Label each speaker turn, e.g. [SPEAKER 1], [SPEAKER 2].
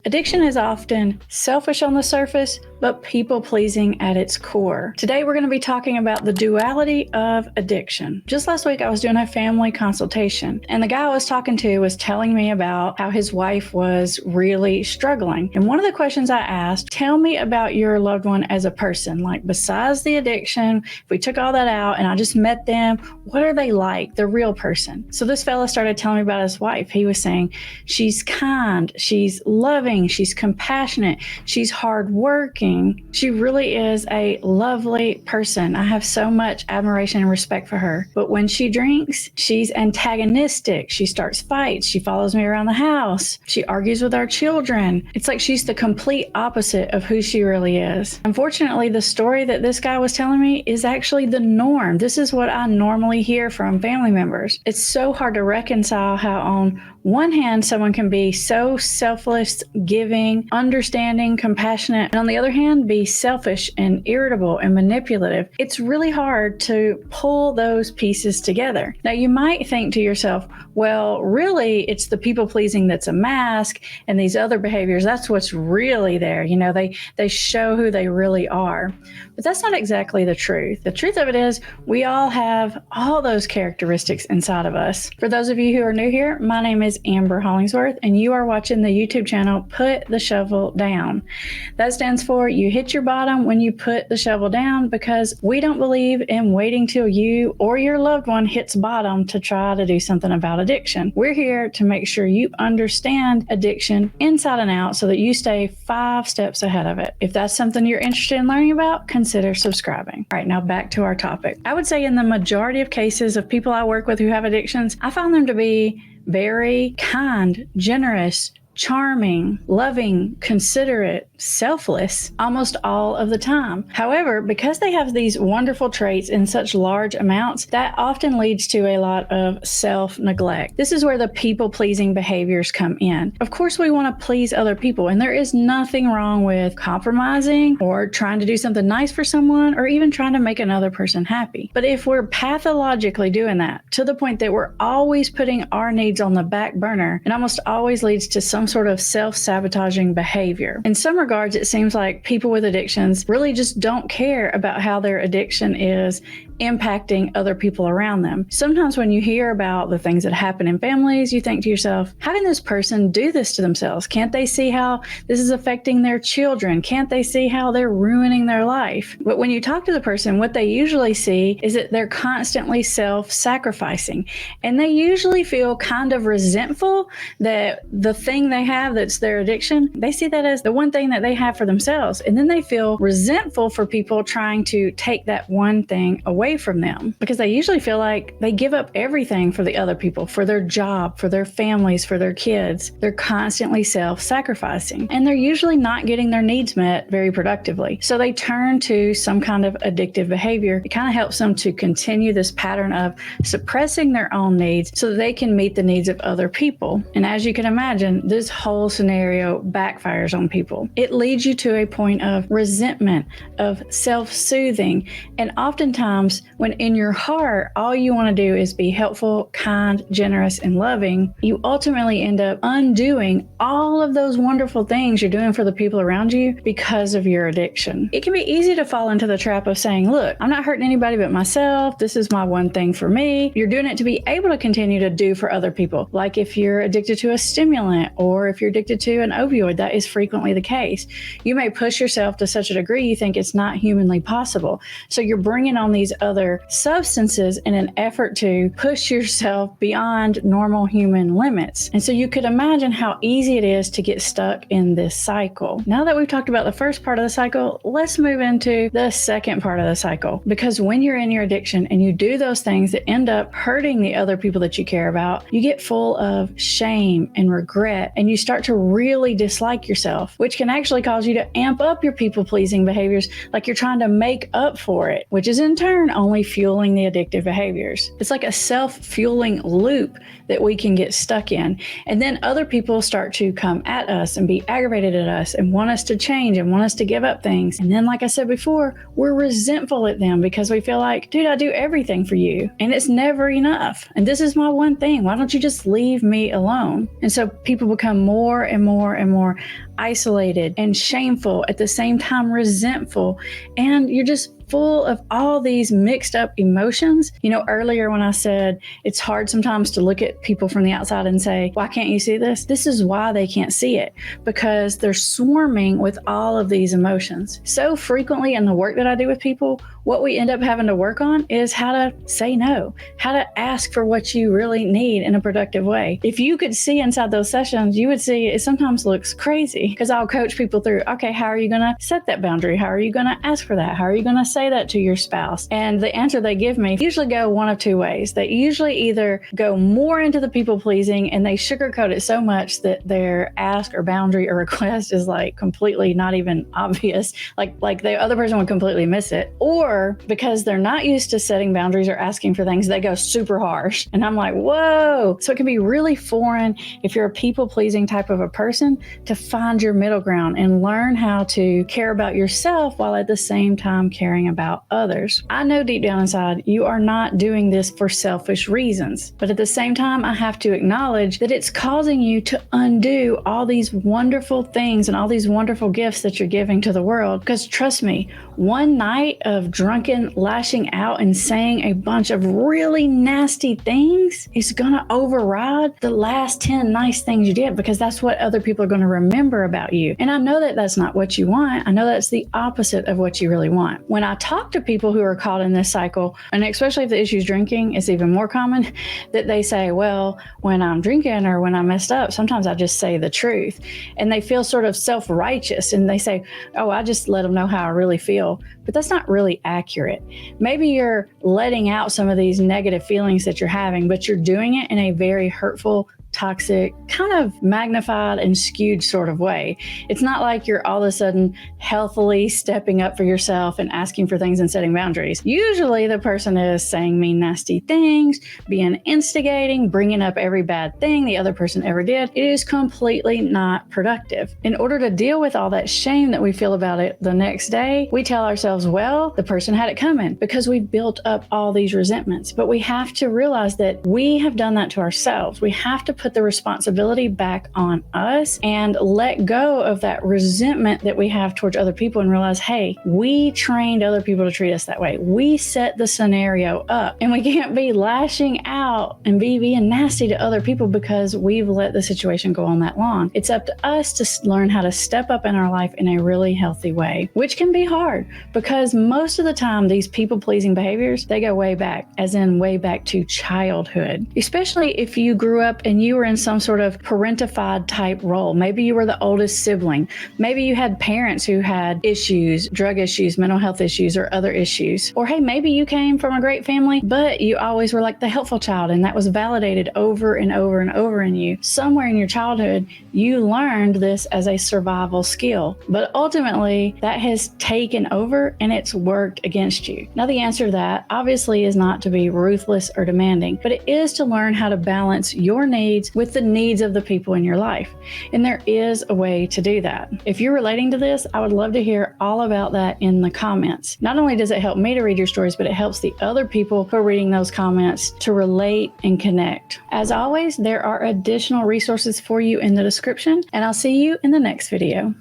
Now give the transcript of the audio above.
[SPEAKER 1] Addiction is often selfish on the surface, but people-pleasing at its core. Today, we're going to be talking about the duality of addiction. Just last week, I was doing a family consultation, and the guy I was talking to was telling me about how his wife was really struggling. And one of the questions I asked, tell me about your loved one as a person. Like, besides the addiction, if we took all that out and I just met them, what are they like, the real person? So this fella started telling me about his wife. He was saying, she's kind, she's loving, she's compassionate, she's hardworking. She really is a lovely person. I have so much admiration and respect for her. But when she drinks, she's antagonistic. She starts fights. She follows me around the house. She argues with our children. It's like she's the complete opposite of who she really is. Unfortunately, the story that this guy was telling me is actually the norm. This is what I normally hear from family members. It's so hard to reconcile how on one hand, someone can be so selfless, giving, understanding, compassionate, and on the other hand, be selfish and irritable and manipulative. It's really hard to pull those pieces together. Now, you might think to yourself, well, really, it's the people-pleasing that's a mask, and these other behaviors, that's what's really there. You know, they show who they really are. But that's not exactly the truth. The truth of it is, we all have all those characteristics inside of us. For those of you who are new here, my name is Amber Hollingsworth, and you are watching the YouTube channel Put the Shovel Down. That stands for you hit your bottom when you put the shovel down, because we don't believe in waiting till you or your loved one hits bottom to try to do something about addiction. We're here to make sure you understand addiction inside and out so that you stay 5 steps ahead of it. If that's something you're interested in learning about, consider subscribing. All right, now back to our topic. I would say in the majority of cases of people I work with who have addictions, I find them to be very kind, generous, charming, loving, considerate, selfless almost all of the time. However, because they have these wonderful traits in such large amounts, that often leads to a lot of self-neglect. This is where the people-pleasing behaviors come in. Of course, we want to please other people, and there is nothing wrong with compromising or trying to do something nice for someone or even trying to make another person happy. But if we're pathologically doing that to the point that we're always putting our needs on the back burner, it almost always leads to some sort of self-sabotaging behavior. In some regards, it seems like people with addictions really just don't care about how their addiction is impacting other people around them. Sometimes when you hear about the things that happen in families, you think to yourself, how can this person do this to themselves? Can't they see how this is affecting their children? Can't they see how they're ruining their life? But when you talk to the person, what they usually see is that they're constantly self-sacrificing. And they usually feel kind of resentful that the thing they have that's their addiction, they see that as the one thing that they have for themselves. And then they feel resentful for people trying to take that one thing away from them, because they usually feel like they give up everything for the other people, for their job, for their families, for their kids. They're constantly self-sacrificing, and they're usually not getting their needs met very productively. So they turn to some kind of addictive behavior. It kind of helps them to continue this pattern of suppressing their own needs so that they can meet the needs of other people. And as you can imagine, this whole scenario backfires on people. It leads you to a point of resentment, of self-soothing, and oftentimes when in your heart, all you want to do is be helpful, kind, generous, and loving, you ultimately end up undoing all of those wonderful things you're doing for the people around you because of your addiction. It can be easy to fall into the trap of saying, look, I'm not hurting anybody but myself. This is my one thing for me. You're doing it to be able to continue to do for other people. Like if you're addicted to a stimulant or if you're addicted to an opioid, that is frequently the case. You may push yourself to such a degree you think it's not humanly possible. So you're bringing on these other substances in an effort to push yourself beyond normal human limits. And so you could imagine how easy it is to get stuck in this cycle. Now that we've talked about the first part of the cycle, let's move into the second part of the cycle. Because when you're in your addiction and you do those things that end up hurting the other people that you care about, you get full of shame and regret, and you start to really dislike yourself, which can actually cause you to amp up your people-pleasing behaviors like you're trying to make up for it, which is in turn only fueling the addictive behaviors. It's like a self-fueling loop that we can get stuck in. And then other people start to come at us and be aggravated at us and want us to change and want us to give up things. And then, like I said before, we're resentful at them because we feel like, dude, I do everything for you and it's never enough. And this is my one thing. Why don't you just leave me alone? And so people become more and more and more isolated and shameful, at the same time resentful, and you're just full of all these mixed up emotions. Earlier when I said it's hard sometimes to look at people from the outside and say, why can't you see this? This is why they can't see it, because they're swarming with all of these emotions. So frequently in the work that I do with people, what we end up having to work on is how to say no, how to ask for what you really need in a productive way. If you could see inside those sessions, you would see it sometimes looks crazy, because I'll coach people through, okay, how are you going to set that boundary? How are you going to ask for that? How are you going to say that to your spouse? And the answer they give me usually go one of two ways. They usually either go more into the people pleasing and they sugarcoat it so much that their ask or boundary or request is like completely not even obvious, like the other person would completely miss it. Or because they're not used to setting boundaries or asking for things, they go super harsh. And I'm like, whoa. So it can be really foreign if you're a people-pleasing type of a person to find your middle ground and learn how to care about yourself while at the same time caring about others. I know deep down inside you are not doing this for selfish reasons, but at the same time, I have to acknowledge that it's causing you to undo all these wonderful things and all these wonderful gifts that you're giving to the world. Because trust me, one night of drunken lashing out and saying a bunch of really nasty things is going to override the last 10 nice things you did, because that's what other people are going to remember about you. And I know that that's not what you want. I know that's the opposite of what you really want. When I talk to people who are caught in this cycle, and especially if the issue is drinking, it's even more common that they say, well, when I'm drinking or when I messed up, sometimes I just say the truth. And they feel sort of self-righteous and they say, oh, I just let them know how I really feel. But that's not really accurate. Maybe you're letting out some of these negative feelings that you're having, but you're doing it in a very hurtful, toxic, kind of magnified and skewed sort of way. It's not like you're all of a sudden healthily stepping up for yourself and asking for things and setting boundaries. Usually the person is saying mean, nasty things, being instigating, bringing up every bad thing the other person ever did. It is completely not productive. In order to deal with all that shame that we feel about it the next day, we tell ourselves, well, the person had it coming, because we've built up all these resentments. But we have to realize that we have done that to ourselves. We have to put the responsibility back on us and let go of that resentment that we have towards other people and realize, hey, we trained other people to treat us that way. We set the scenario up, and we can't be lashing out and being nasty to other people because we've let the situation go on that long. It's up to us to learn how to step up in our life in a really healthy way, which can be hard because most of the time these people-pleasing behaviors, they go way back, as in way back to childhood, especially if you grew up and you were in some sort of parentified type role. Maybe you were the oldest sibling. Maybe you had parents who had issues, drug issues, mental health issues, or other issues. Or hey, maybe you came from a great family, but you always were like the helpful child, and that was validated over and over and over in you. Somewhere in your childhood, you learned this as a survival skill, but ultimately that has taken over and it's worked against you. Now, the answer to that obviously is not to be ruthless or demanding, but it is to learn how to balance your needs with the needs of the people in your life. And there is a way to do that. If you're relating to this, I would love to hear all about that in the comments. Not only does it help me to read your stories, but it helps the other people who are reading those comments to relate and connect. As always, there are additional resources for you in the description, and I'll see you in the next video.